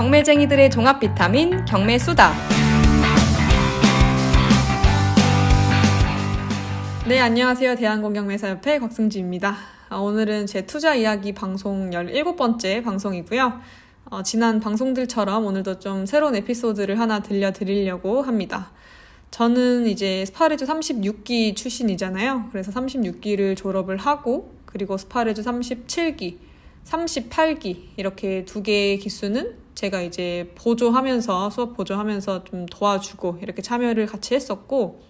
경매쟁이들의 종합 비타민 경매수다. 네, 안녕하세요. 대한공경매사협회 곽승지입니다. 오늘은 제 투자 이야기 방송 17번째 방송이고요. 지난 방송들처럼 오늘도 좀 새로운 에피소드를 하나 들려드리려고 합니다. 저는 이제 스파레주 36기 출신이잖아요. 그래서 36기를 졸업을 하고, 그리고 스파레주 37기, 38기 이렇게 두 개의 기수는 제가 이제 수업 보조하면서 좀 도와주고 이렇게 참여를 같이 했었고,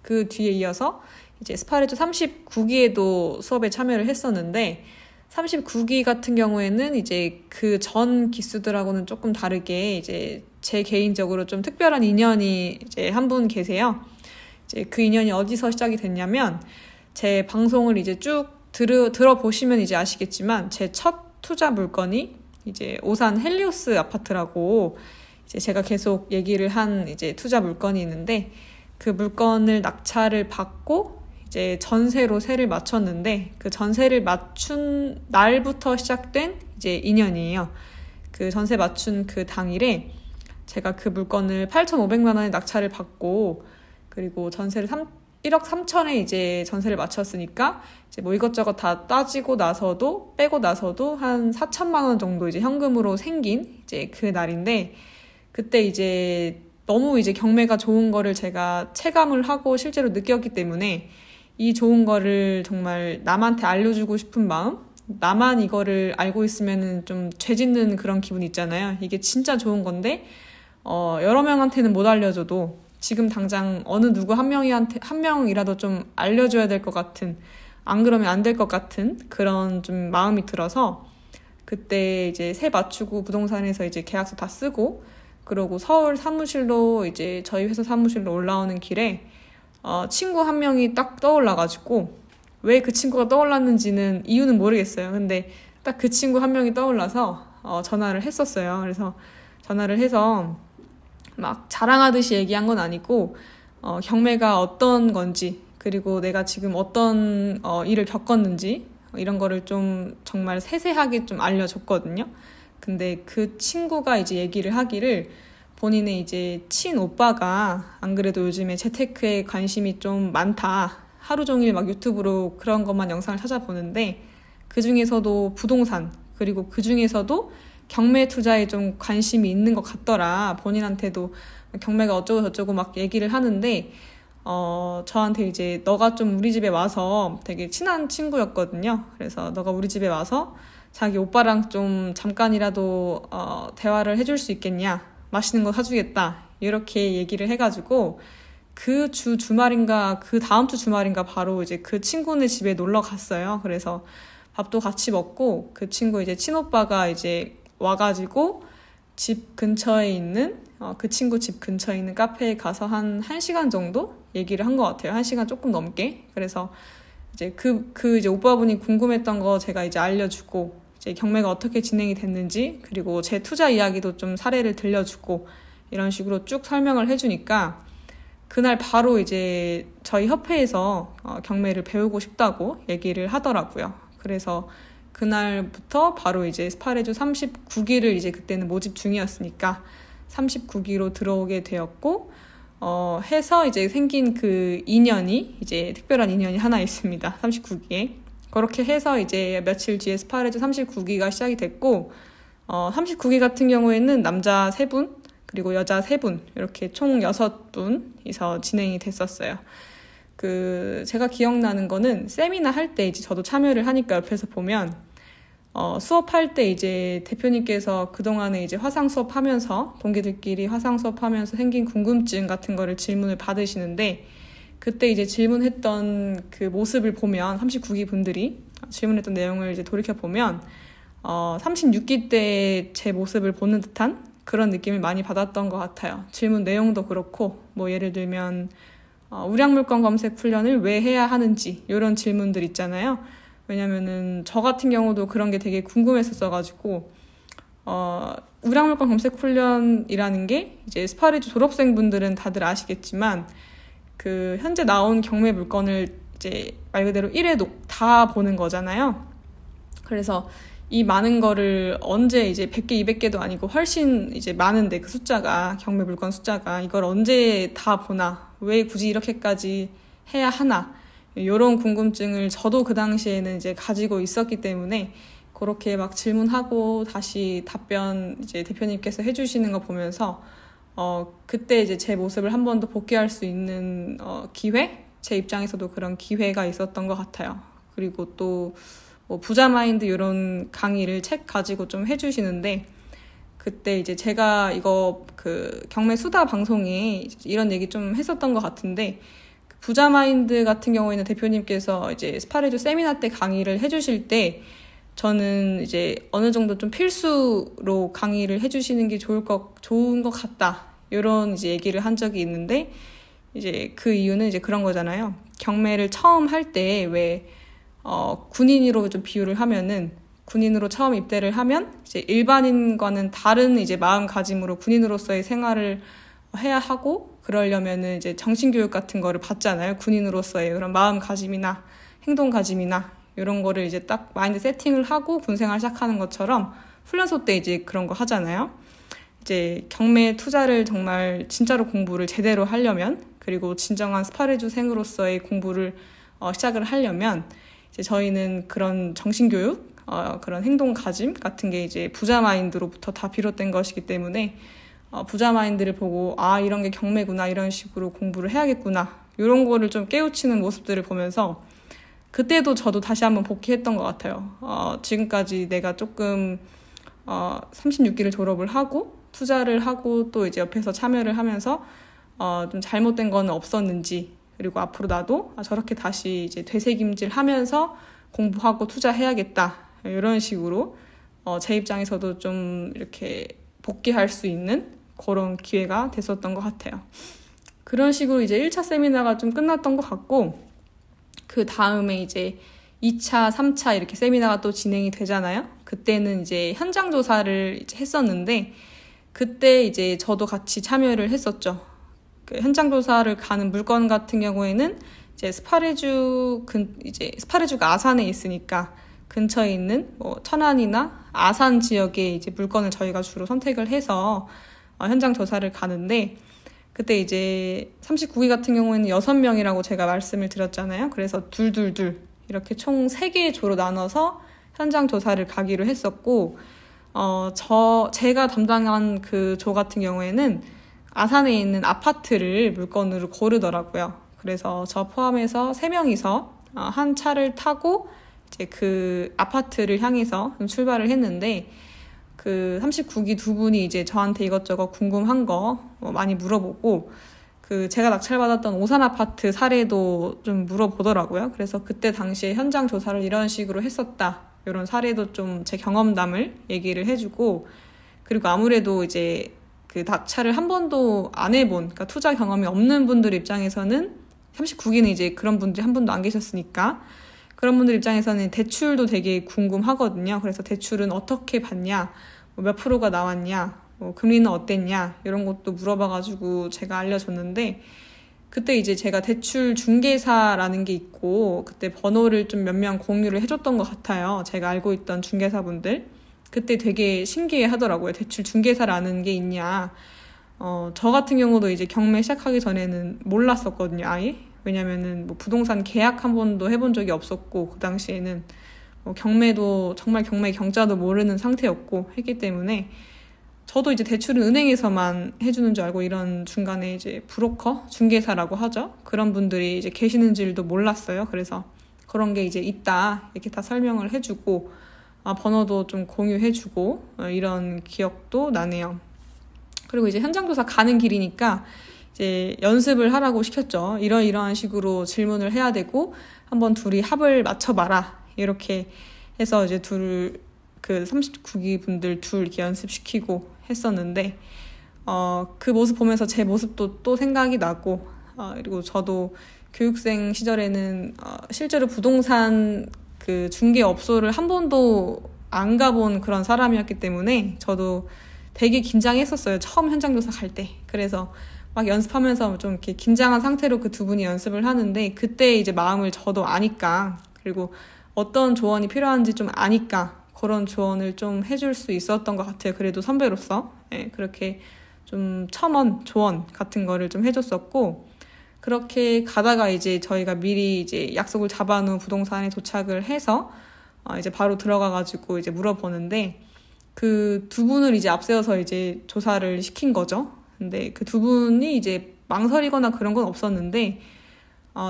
그 뒤에 이어서 이제 스파레주 39기에도 수업에 참여를 했었는데, 39기 같은 경우에는 이제 그 전 기수들하고는 조금 다르게 이제 제 개인적으로 좀 특별한 인연이 이제 한 분 계세요. 이제 그 인연이 어디서 시작이 됐냐면, 제 방송을 이제 쭉 들어보시면 이제 아시겠지만, 제 첫 투자 물건이 이제 오산 헬리오스 아파트라고 이제 제가 계속 얘기를 한 이제 투자 물건이 있는데, 그 물건을 낙찰을 받고 이제 전세로 세를 맞췄는데, 그 전세를 맞춘 날부터 시작된 이제 인연이에요. 그 전세 맞춘 그 당일에 제가 그 물건을 8,500만 원에 낙찰을 받고, 그리고 전세를 1억 3천에 이제 전세를 맞췄으니까 이제 뭐 이것저것 다 따지고 나서도 빼고 나서도 한 4천만 원 정도 이제 현금으로 생긴 이제 그 날인데, 그때 이제 너무 이제 경매가 좋은 거를 제가 체감을 하고 실제로 느꼈기 때문에 이 좋은 거를 정말 남한테 알려주고 싶은 마음, 나만 이거를 알고 있으면은 좀 죄짓는 그런 기분 있잖아요. 이게 진짜 좋은 건데 여러 명한테는 못 알려줘도 지금 당장 어느 누구 한 명이라도 좀 알려줘야 될 것 같은, 안 그러면 안 될 것 같은 그런 좀 마음이 들어서, 그때 이제 세 맞추고 부동산에서 이제 계약서 다 쓰고, 그러고 서울 사무실로 이제 저희 회사 사무실로 올라오는 길에 친구 한 명이 딱 떠올라가지고, 왜 그 친구가 떠올랐는지는 이유는 모르겠어요. 근데 딱 그 친구 한 명이 떠올라서 전화를 했었어요. 그래서 전화를 해서 막 자랑하듯이 얘기한 건 아니고, 경매가 어떤 건지, 그리고 내가 지금 어떤 일을 겪었는지 이런 거를 좀 정말 세세하게 좀 알려줬거든요. 근데 그 친구가 이제 얘기를 하기를, 본인의 이제 친오빠가 안 그래도 요즘에 재테크에 관심이 좀 많다, 하루 종일 막 유튜브로 그런 것만 영상을 찾아보는데, 그 중에서도 부동산, 그리고 그 중에서도 경매 투자에 좀 관심이 있는 것 같더라. 본인한테도 경매가 어쩌고 저쩌고 막 얘기를 하는데, 저한테 이제 너가 좀 우리 집에 와서, 되게 친한 친구였거든요. 그래서 너가 우리 집에 와서 자기 오빠랑 좀 잠깐이라도 대화를 해줄 수 있겠냐, 맛있는 거 사주겠다, 이렇게 얘기를 해가지고 그 주말인가 그 다음 주 주말인가 바로 이제 그 친구네 집에 놀러 갔어요. 그래서 밥도 같이 먹고, 그 친구 이제 친오빠가 이제 와가지고 집 근처에 있는 그 친구 집 근처에 있는 카페에 가서 한 1시간 정도 얘기를 한 것 같아요. 1시간 조금 넘게. 그래서 이제 그 이제 오빠분이 궁금했던 거 제가 이제 알려주고, 이제 경매가 어떻게 진행이 됐는지, 그리고 제 투자 이야기도 좀 사례를 들려주고, 이런 식으로 쭉 설명을 해주니까 그날 바로 이제 저희 협회에서 경매를 배우고 싶다고 얘기를 하더라고요. 그래서 그날부터 바로 이제 스파레주 39기를 이제 그때는 모집 중이었으니까 39기로 들어오게 되었고, 해서 이제 생긴 그 인연이, 이제 특별한 인연이 하나 있습니다. 39기에. 그렇게 해서 이제 며칠 뒤에 스파레주 39기가 시작이 됐고, 39기 같은 경우에는 남자 3분, 그리고 여자 3분, 이렇게 총 6분이서 진행이 됐었어요. 제가 기억나는 거는, 세미나 할 때 이제 저도 참여를 하니까 옆에서 보면, 수업할 때 이제 대표님께서 그동안에 이제 화상 수업하면서, 동기들끼리 화상 수업하면서 생긴 궁금증 같은 거를 질문을 받으시는데, 그때 이제 질문했던 그 모습을 보면, 39기 분들이 질문했던 내용을 이제 돌이켜보면, 36기 때 제 모습을 보는 듯한 그런 느낌을 많이 받았던 것 같아요. 질문 내용도 그렇고, 뭐 예를 들면, 우량물건 검색 훈련을 왜 해야 하는지, 이런 질문들 있잖아요. 왜냐면은 저 같은 경우도 그런 게 되게 궁금했었어가지고, 우량물건 검색 훈련이라는 게 이제 스파레주 졸업생분들은 다들 아시겠지만, 그 현재 나온 경매 물건을 이제 말 그대로 1회 다 보는 거잖아요. 그래서 이 많은 거를 언제 이제 100개, 200개도 아니고 훨씬 이제 많은데 그 숫자가, 경매 물건 숫자가 이걸 언제 다 보나? 왜 굳이 이렇게까지 해야 하나? 이런 궁금증을 저도 그 당시에는 이제 가지고 있었기 때문에 그렇게 막 질문하고 다시 답변 이제 대표님께서 해주시는 거 보면서 그때 이제 제 모습을 한 번 더 복귀할 수 있는 기회? 제 입장에서도 그런 기회가 있었던 것 같아요. 그리고 또 뭐 부자 마인드 이런 강의를 책 가지고 좀 해주시는데 그때 이제 제가 이거 그 경매 수다 방송에 이런 얘기 좀 했었던 것 같은데 부자 마인드 같은 경우에는 대표님께서 이제 스파레주 세미나 때 강의를 해주실 때 저는 이제 어느 정도 좀 필수로 강의를 해주시는 게 좋은 것 같다. 이런 이제 얘기를 한 적이 있는데 이제 그 이유는 이제 그런 거잖아요. 경매를 처음 할 때 왜 군인으로 좀 비유를 하면은 군인으로 처음 입대를 하면 이제 일반인과는 다른 이제 마음가짐으로 군인으로서의 생활을 해야 하고 그러려면은 이제 정신교육 같은 거를 받잖아요. 군인으로서의 그런 마음가짐이나 행동가짐이나 이런 거를 이제 딱 마인드 세팅을 하고 군생활 시작하는 것처럼 훈련소 때 이제 그런 거 하잖아요. 이제 경매 투자를 정말 진짜로 공부를 제대로 하려면 그리고 진정한 스파레주생으로서의 공부를 시작을 하려면 이제 저희는 그런 정신교육, 그런 행동가짐 같은 게 이제 부자 마인드로부터 다 비롯된 것이기 때문에 부자 마인드를 보고 이런 게 경매구나 이런 식으로 공부를 해야겠구나 이런 거를 좀 깨우치는 모습들을 보면서 그때도 저도 다시 한번 복귀했던 것 같아요. 지금까지 내가 조금 36기를 졸업을 하고 투자를 하고 또 이제 옆에서 참여를 하면서 좀 잘못된 건 없었는지 그리고 앞으로 나도 저렇게 다시 이제 되새김질 하면서 공부하고 투자해야겠다 이런 식으로 제 입장에서도 좀 이렇게 복귀할 수 있는 그런 기회가 됐었던 것 같아요. 그런 식으로 이제 1차 세미나가 좀 끝났던 것 같고 그 다음에 이제 2차, 3차 이렇게 세미나가 또 진행이 되잖아요. 그때는 이제 현장 조사를 이제 했었는데 그때 이제 저도 같이 참여를 했었죠. 그 현장 조사를 가는 물건 같은 경우에는 이제 스파레주가 아산에 있으니까 근처에 있는 뭐 천안이나 아산 지역의 이제 물건을 저희가 주로 선택을 해서 현장 조사를 가는데 그때 이제 39기 같은 경우에는 6명이라고 제가 말씀을 드렸잖아요. 그래서 둘둘둘 이렇게 총 3개의 조로 나눠서 현장 조사를 가기로 했었고 제가 담당한 그 조 같은 경우에는 아산에 있는 아파트를 물건으로 고르더라고요. 그래서 저 포함해서 3명이서 한 차를 타고 이제 그 아파트를 향해서 출발을 했는데 그 39기 두 분이 이제 저한테 이것저것 궁금한 거 많이 물어보고 그 제가 낙찰받았던 오산 아파트 사례도 좀 물어보더라고요. 그래서 그때 당시에 현장 조사를 이런 식으로 했었다. 이런 사례도 좀 제 경험담을 얘기를 해주고 그리고 아무래도 이제 그 낙찰을 한 번도 안 해본, 그러니까 투자 경험이 없는 분들 입장에서는 39기는 이제 그런 분들이 한 분도 안 계셨으니까 그런 분들 입장에서는 대출도 되게 궁금하거든요. 그래서 대출은 어떻게 받냐, 몇 프로가 나왔냐, 금리는 어땠냐 이런 것도 물어봐가지고 제가 알려줬는데 그때 이제 제가 대출 중개사라는 게 있고 그때 번호를 좀 몇 명 공유를 해줬던 것 같아요. 제가 알고 있던 중개사분들. 그때 되게 신기해 하더라고요. 대출 중개사라는 게 있냐. 저 같은 경우도 이제 경매 시작하기 전에는 몰랐었거든요, 아예. 왜냐면은 뭐 부동산 계약 한 번도 해본 적이 없었고, 그 당시에는 경매도 정말 경매 경자도 모르는 상태였고 했기 때문에 저도 이제 대출은 은행에서만 해주는 줄 알고 이런 중간에 이제 브로커, 중개사라고 하죠. 그런 분들이 이제 계시는 줄도 몰랐어요. 그래서 그런 게 이제 있다 이렇게 다 설명을 해주고 번호도 좀 공유해주고 이런 기억도 나네요. 그리고 이제 현장조사 가는 길이니까 이제 연습을 하라고 시켰죠. 이러이러한 식으로 질문을 해야 되고 한번 둘이 합을 맞춰봐라 이렇게 해서 이제 그 39기 분들 둘 이렇게 연습시키고 했었는데 그 모습 보면서 제 모습도 또 생각이 나고 그리고 저도 교육생 시절에는 실제로 부동산 그 중개업소를 한 번도 안 가본 그런 사람이었기 때문에 저도 되게 긴장했었어요. 처음 현장조사 갈 때. 그래서 막 연습하면서 좀 이렇게 긴장한 상태로 그 두 분이 연습을 하는데 그때 이제 마음을 저도 아니까 그리고 어떤 조언이 필요한지 좀 아니까 그런 조언을 좀 해줄 수 있었던 것 같아요. 그래도 선배로서. 예, 그렇게 좀 첨언, 조언 같은 거를 좀 해줬었고, 그렇게 가다가 이제 저희가 미리 이제 약속을 잡아놓은 부동산에 도착을 해서 이제 바로 들어가가지고 이제 물어보는데, 그 두 분을 이제 앞세워서 이제 조사를 시킨 거죠. 근데 그 두 분이 이제 망설이거나 그런 건 없었는데,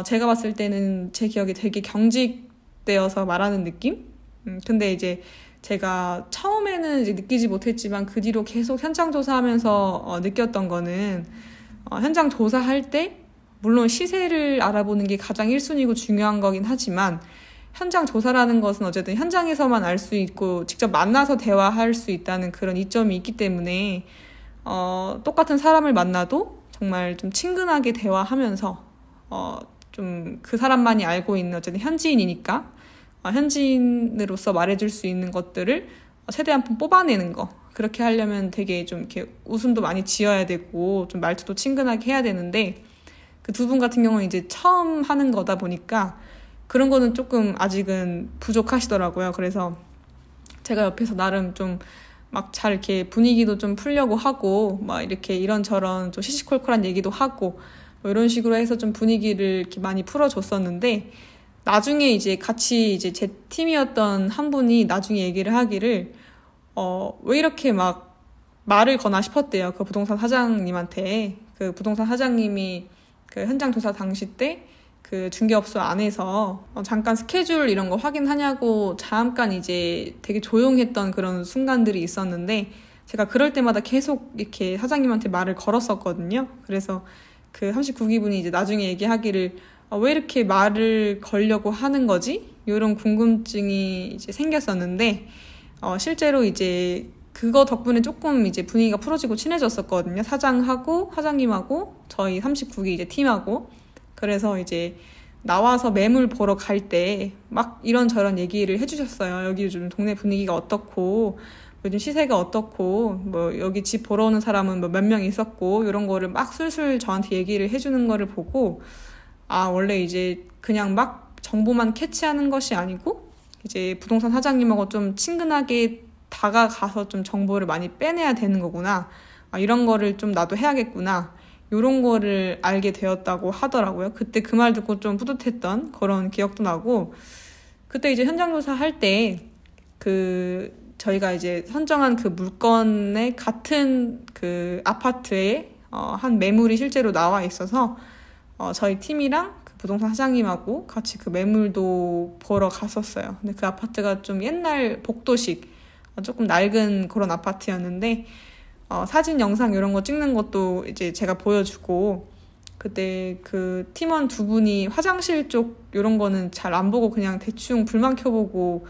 제가 봤을 때는 제 기억에 되게 경직되어서 말하는 느낌? 근데 이제 제가 처음에는 이제 느끼지 못했지만 그 뒤로 계속 현장 조사하면서 느꼈던 거는, 현장 조사할 때 물론 시세를 알아보는 게 가장 1순위고 중요한 거긴 하지만, 현장 조사라는 것은 어쨌든 현장에서만 알 수 있고 직접 만나서 대화할 수 있다는 그런 이점이 있기 때문에 똑같은 사람을 만나도 정말 좀 친근하게 대화하면서 좀 그 사람만이 알고 있는 어쨌든 현지인이니까 현지인으로서 말해줄 수 있는 것들을 최대한 뽑아내는 거, 그렇게 하려면 되게 좀 이렇게 웃음도 많이 지어야 되고 좀 말투도 친근하게 해야 되는데, 그 두 분 같은 경우는 이제 처음 하는 거다 보니까 그런 거는 조금 아직은 부족하시더라고요. 그래서 제가 옆에서 나름 좀 막 잘 이렇게 분위기도 좀 풀려고 하고, 막 이렇게 이런저런 좀 시시콜콜한 얘기도 하고, 뭐 이런 식으로 해서 좀 분위기를 이렇게 많이 풀어줬었는데, 나중에 이제 같이 이제 제 팀이었던 한 분이 나중에 얘기를 하기를, 왜 이렇게 막 말을 거나 싶었대요. 그 부동산 사장님한테. 그 부동산 사장님이 그 현장 조사 당시 때 그 중개업소 안에서 잠깐 스케줄 이런 거 확인하냐고 잠깐 이제 되게 조용했던 그런 순간들이 있었는데, 제가 그럴 때마다 계속 이렇게 사장님한테 말을 걸었었거든요. 그래서 그 39기분이 이제 나중에 얘기하기를, 왜 이렇게 말을 걸려고 하는 거지? 이런 궁금증이 이제 생겼었는데, 실제로 이제 그거 덕분에 조금 이제 분위기가 풀어지고 친해졌었거든요. 사장하고 사장님하고 저희 39기 이제 팀하고. 그래서 이제 나와서 매물 보러 갈 때 막 이런저런 얘기를 해주셨어요. 여기 요즘 동네 분위기가 어떻고, 요즘 시세가 어떻고, 뭐 여기 집 보러 오는 사람은 몇 명 있었고, 이런 거를 막 술술 저한테 얘기를 해주는 거를 보고, 원래 이제 그냥 막 정보만 캐치하는 것이 아니고 이제 부동산 사장님하고 좀 친근하게 다가가서 좀 정보를 많이 빼내야 되는 거구나. 이런 거를 좀 나도 해야겠구나. 이런 거를 알게 되었다고 하더라고요. 그때 그 말 듣고 좀 뿌듯했던 그런 기억도 나고, 그때 이제 현장 조사할 때 저희가 이제 선정한 그 물건의 같은 그 아파트에 한 매물이 실제로 나와 있어서 저희 팀이랑 그 부동산 사장님하고 같이 그 매물도 보러 갔었어요. 근데 그 아파트가 좀 옛날 복도식 조금 낡은 그런 아파트였는데, 사진, 영상 이런 거 찍는 것도 이제 제가 보여주고, 그때 그 팀원 두 분이 화장실 쪽 이런 거는 잘 안 보고 그냥 대충 불만 켜보고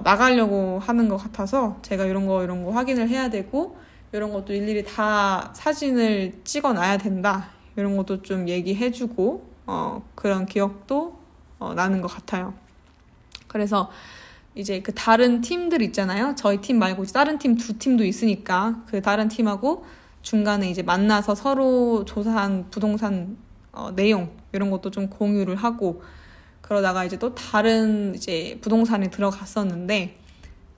나가려고 하는 것 같아서, 제가 이런 거 확인을 해야 되고, 이런 것도 일일이 다 사진을 찍어놔야 된다, 이런 것도 좀 얘기해주고 그런 기억도 나는 것 같아요. 그래서 이제 그 다른 팀들 있잖아요. 저희 팀 말고 다른 팀 두 팀도 있으니까 그 다른 팀하고 중간에 이제 만나서 서로 조사한 부동산 내용 이런 것도 좀 공유를 하고, 그러다가 이제 또 다른 이제 부동산에 들어갔었는데,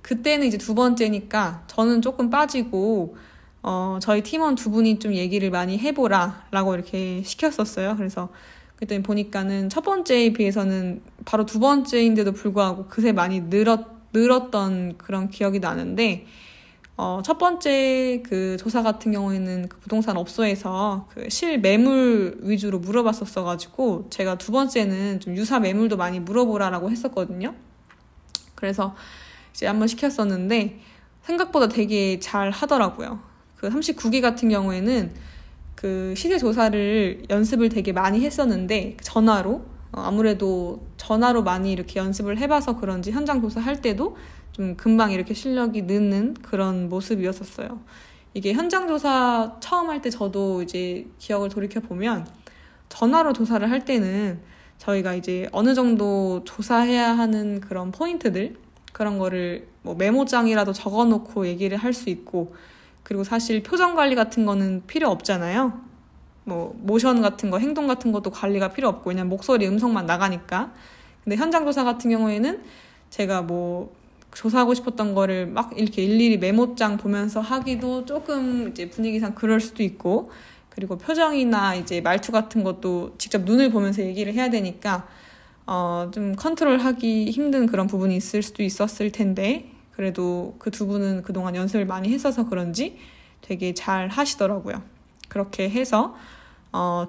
그때는 이제 두 번째니까 저는 조금 빠지고 저희 팀원 두 분이 좀 얘기를 많이 해보라 라고 이렇게 시켰었어요. 그래서 그때 보니까는 첫 번째에 비해서는 바로 두 번째인데도 불구하고 그새 많이 늘었던 그런 기억이 나는데, 첫 번째 그 조사 같은 경우에는 그 부동산 업소에서 그 실매물 위주로 물어봤었어가지고, 제가 두 번째는 좀 유사 매물도 많이 물어보라라고 했었거든요. 그래서 이제 한번 시켰었는데 생각보다 되게 잘 하더라고요. 그 39기 같은 경우에는 그 시세 조사를 연습을 되게 많이 했었는데, 전화로 아무래도 전화로 많이 이렇게 연습을 해봐서 그런지 현장 조사할 때도 좀 금방 이렇게 실력이 느는 그런 모습이었었어요. 이게 현장 조사 처음 할 때 저도 이제 기억을 돌이켜 보면, 전화로 조사를 할 때는 저희가 이제 어느 정도 조사해야 하는 그런 포인트들, 그런 거를 뭐 메모장이라도 적어놓고 얘기를 할 수 있고, 그리고 사실 표정 관리 같은 거는 필요 없잖아요. 뭐 모션 같은 거, 행동 같은 것도 관리가 필요 없고, 그냥 목소리, 음성만 나가니까. 근데 현장 조사 같은 경우에는 제가 뭐 조사하고 싶었던 거를 막 이렇게 일일이 메모장 보면서 하기도 조금 이제 분위기상 그럴 수도 있고, 그리고 표정이나 이제 말투 같은 것도 직접 눈을 보면서 얘기를 해야 되니까 좀 컨트롤하기 힘든 그런 부분이 있을 수도 있었을 텐데, 그래도 그 두 분은 그동안 연습을 많이 했어서 그런지 되게 잘 하시더라고요. 그렇게 해서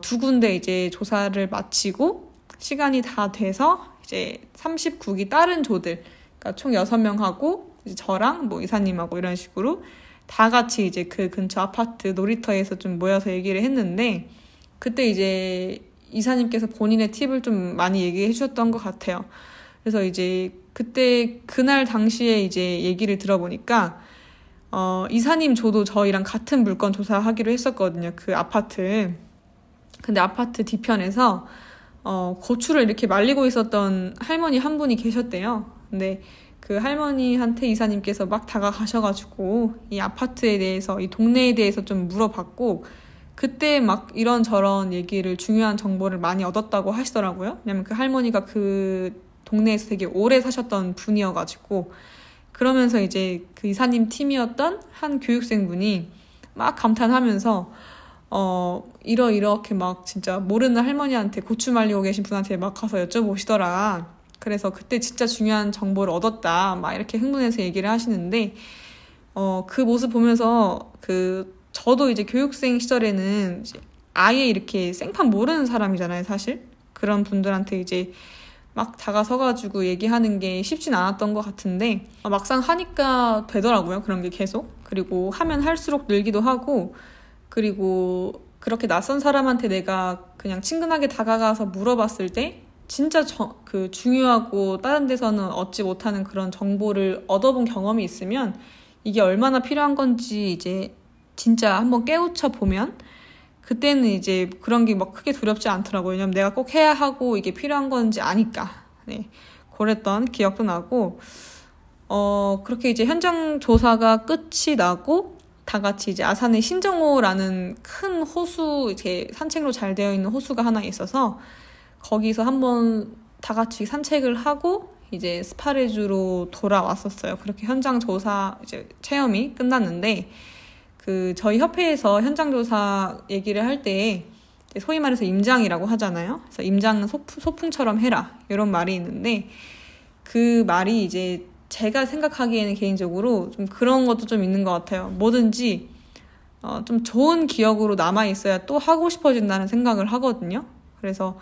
두 군데 이제 조사를 마치고 시간이 다 돼서 이제 39기 다른 조들, 그러니까 총 6명하고 이제 저랑 뭐 이사님하고 이런 식으로 다 같이 이제 그 근처 아파트 놀이터에서 좀 모여서 얘기를 했는데, 그때 이제 이사님께서 본인의 팁을 좀 많이 얘기해 주셨던 것 같아요. 그래서 이제 그때 그날 당시에 이제 얘기를 들어보니까 이사님 조도 저희랑 같은 물건 조사하기로 했었거든요. 그 아파트. 근데 아파트 뒤편에서 고추를 이렇게 말리고 있었던 할머니 한 분이 계셨대요. 근데 그 할머니한테 이사님께서 막 다가가셔가지고 이 아파트에 대해서, 이 동네에 대해서 좀 물어봤고, 그때 막 이런저런 얘기를, 중요한 정보를 많이 얻었다고 하시더라고요. 왜냐면 그 할머니가 그 동네에서 되게 오래 사셨던 분이어가지고, 그러면서 이제 그 이사님 팀이었던 한 교육생분이 막 감탄하면서 이렇게 막 진짜 모르는 할머니한테, 고추 말리고 계신 분한테 막 가서 여쭤보시더라. 그래서 그때 진짜 중요한 정보를 얻었다, 막 이렇게 흥분해서 얘기를 하시는데, 그 모습 보면서 저도 이제 교육생 시절에는 이제 아예 이렇게 생판 모르는 사람이잖아요, 사실. 그런 분들한테 이제 막 다가서가지고 얘기하는 게 쉽진 않았던 것 같은데, 막상 하니까 되더라고요, 그런 게 계속. 그리고 하면 할수록 늘기도 하고, 그리고 그렇게 낯선 사람한테 내가 그냥 친근하게 다가가서 물어봤을 때 진짜 중요하고 다른 데서는 얻지 못하는 그런 정보를 얻어본 경험이 있으면 이게 얼마나 필요한 건지 이제 진짜 한번 깨우쳐 보면 그때는 이제 그런 게 막 크게 두렵지 않더라고요. 왜냐면 내가 꼭 해야 하고 이게 필요한 건지 아니까. 네. 그랬던 기억도 나고, 그렇게 이제 현장 조사가 끝이 나고 다 같이 이제 아산의 신정호라는 큰 호수, 이렇게 산책로 잘 되어 있는 호수가 하나 있어서 거기서 한번 다 같이 산책을 하고 이제 스파레주로 돌아왔었어요. 그렇게 현장 조사 이제 체험이 끝났는데, 저희 협회에서 현장 조사 얘기를 할 때 소위 말해서 임장이라고 하잖아요. 그래서 임장은 소풍처럼 해라, 이런 말이 있는데, 그 말이 이제 제가 생각하기에는 개인적으로 좀 그런 것도 좀 있는 것 같아요. 뭐든지 좀 좋은 기억으로 남아있어야 또 하고 싶어진다는 생각을 하거든요. 그래서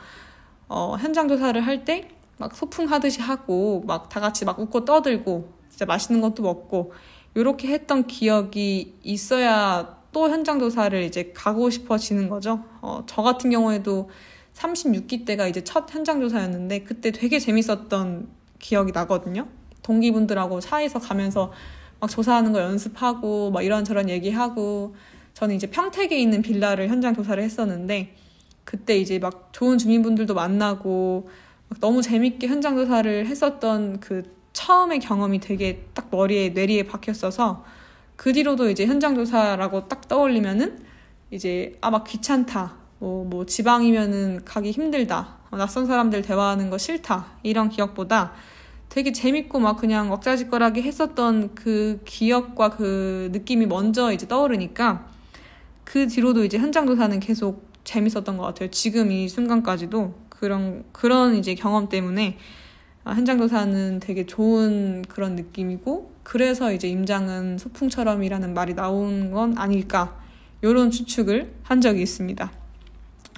현장 조사를 할 때 막 소풍하듯이 하고 막 다 같이 막 웃고 떠들고 진짜 맛있는 것도 먹고 이렇게 했던 기억이 있어야 또 현장 조사를 이제 가고 싶어지는 거죠. 저 같은 경우에도 36기 때가 이제 첫 현장 조사였는데 그때 되게 재밌었던 기억이 나거든요. 동기분들하고 차에서 가면서 막 조사하는 거 연습하고 막 이런저런 얘기하고, 저는 이제 평택에 있는 빌라를 현장 조사를 했었는데 그때 이제 막 좋은 주민분들도 만나고 막 너무 재밌게 현장 조사를 했었던 그 처음의 경험이 되게 딱 뇌리에 박혔어서, 그 뒤로도 이제 현장 조사라고 딱 떠올리면은 이제 막 귀찮다, 뭐 지방이면은 가기 힘들다, 낯선 사람들 대화하는 거 싫다, 이런 기억보다 되게 재밌고 막 그냥 왁자지껄하게 했었던 그 기억과 그 느낌이 먼저 이제 떠오르니까 그 뒤로도 이제 현장 조사는 계속 재밌었던 것 같아요. 지금 이 순간까지도 그런 이제 경험 때문에 현장 조사는 되게 좋은 그런 느낌이고, 그래서 이제 임장은 소풍처럼이라는 말이 나온 건 아닐까, 이런 추측을 한 적이 있습니다.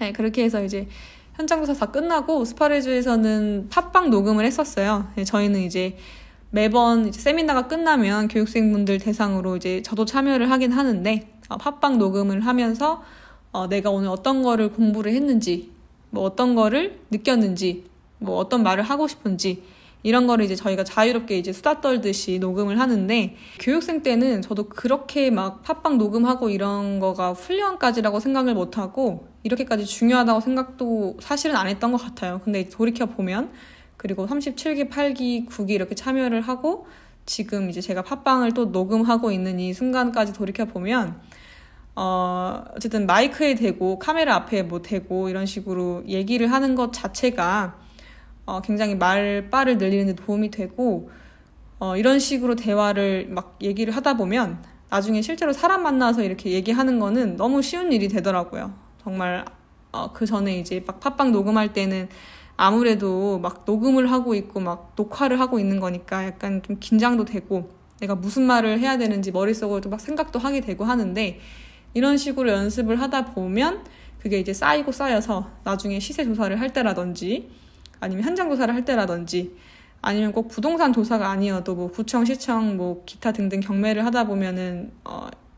네, 그렇게 해서 이제 현장 조사 다 끝나고 스파레주에서는 팟빵 녹음을 했었어요. 네, 저희는 이제 매번 이제 세미나가 끝나면 교육생분들 대상으로 이제 저도 참여를 하긴 하는데, 팟빵 녹음을 하면서 내가 오늘 어떤 거를 공부를 했는지, 뭐 어떤 거를 느꼈는지, 뭐 어떤 말을 하고 싶은지, 이런 거를 이제 저희가 자유롭게 이제 수다 떨듯이 녹음을 하는데, 교육생 때는 저도 그렇게 막 팟빵 녹음하고 이런 거가 훈련까지라고 생각을 못하고 이렇게까지 중요하다고 생각도 사실은 안 했던 것 같아요. 근데 돌이켜보면, 그리고 37기, 8기, 9기 이렇게 참여를 하고 지금 이제 제가 팟빵을 또 녹음하고 있는 이 순간까지 돌이켜보면 어쨌든 마이크에 대고 카메라 앞에 뭐 대고 이런 식으로 얘기를 하는 것 자체가 굉장히 말빨을 늘리는 데 도움이 되고, 이런 식으로 대화를 막 얘기를 하다 보면 나중에 실제로 사람 만나서 이렇게 얘기하는 거는 너무 쉬운 일이 되더라고요. 정말 그 전에 이제 막 팟빵 녹음할 때는 아무래도 막 녹음을 하고 있고 막 녹화를 하고 있는 거니까 약간 좀 긴장도 되고 내가 무슨 말을 해야 되는지 머릿속으로 막 생각도 하게 되고 하는데, 이런 식으로 연습을 하다 보면 그게 이제 쌓이고 쌓여서 나중에 시세 조사를 할 때라든지 아니면 현장 조사를 할 때라든지 아니면 꼭 부동산 조사가 아니어도 뭐 구청, 시청, 뭐 기타 등등 경매를 하다 보면은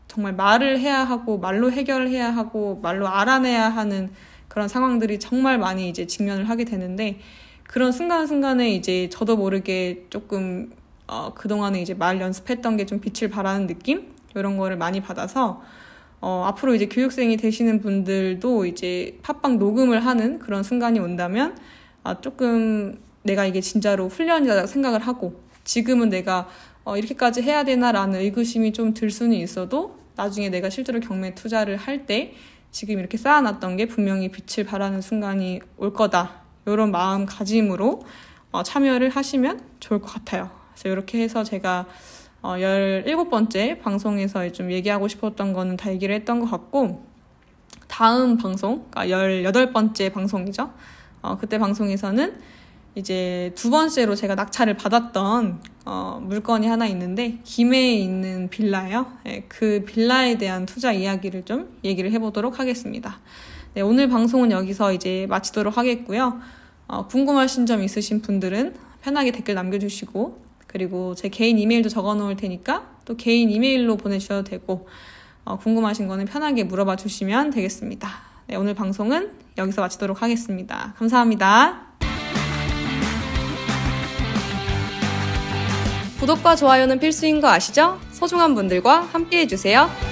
정말 말을 해야 하고 말로 해결해야 하고 말로 알아내야 하는 그런 상황들이 정말 많이 이제 직면을 하게 되는데, 그런 순간순간에 이제 저도 모르게 조금 그동안에 이제 말 연습했던 게 좀 빛을 발하는 느낌? 이런 거를 많이 받아서 앞으로 이제 교육생이 되시는 분들도 이제 팟빵 녹음을 하는 그런 순간이 온다면 조금 내가 이게 진짜로 훈련이라고 생각을 하고 지금은 내가 이렇게까지 해야 되나라는 의구심이 좀 들 수는 있어도 나중에 내가 실제로 경매 투자를 할 때 지금 이렇게 쌓아놨던 게 분명히 빛을 발하는 순간이 올 거다, 이런 마음가짐으로 참여를 하시면 좋을 것 같아요. 그래서 이렇게 해서 제가 17번째 방송에서 좀 얘기하고 싶었던 거는 다 얘기를 했던 것 같고, 다음 방송, 그러니까 18번째 방송이죠. 그때 방송에서는 이제 두 번째로 제가 낙찰을 받았던 물건이 하나 있는데 김해에 있는 빌라예요. 네, 그 빌라에 대한 투자 이야기를 좀 얘기를 해보도록 하겠습니다. 네, 오늘 방송은 여기서 이제 마치도록 하겠고요. 궁금하신 점 있으신 분들은 편하게 댓글 남겨주시고, 그리고 제 개인 이메일도 적어놓을 테니까 또 개인 이메일로 보내주셔도 되고, 궁금하신 거는 편하게 물어봐 주시면 되겠습니다. 네, 오늘 방송은 여기서 마치도록 하겠습니다. 감사합니다. 구독과 좋아요는 필수인 거 아시죠? 소중한 분들과 함께 해주세요.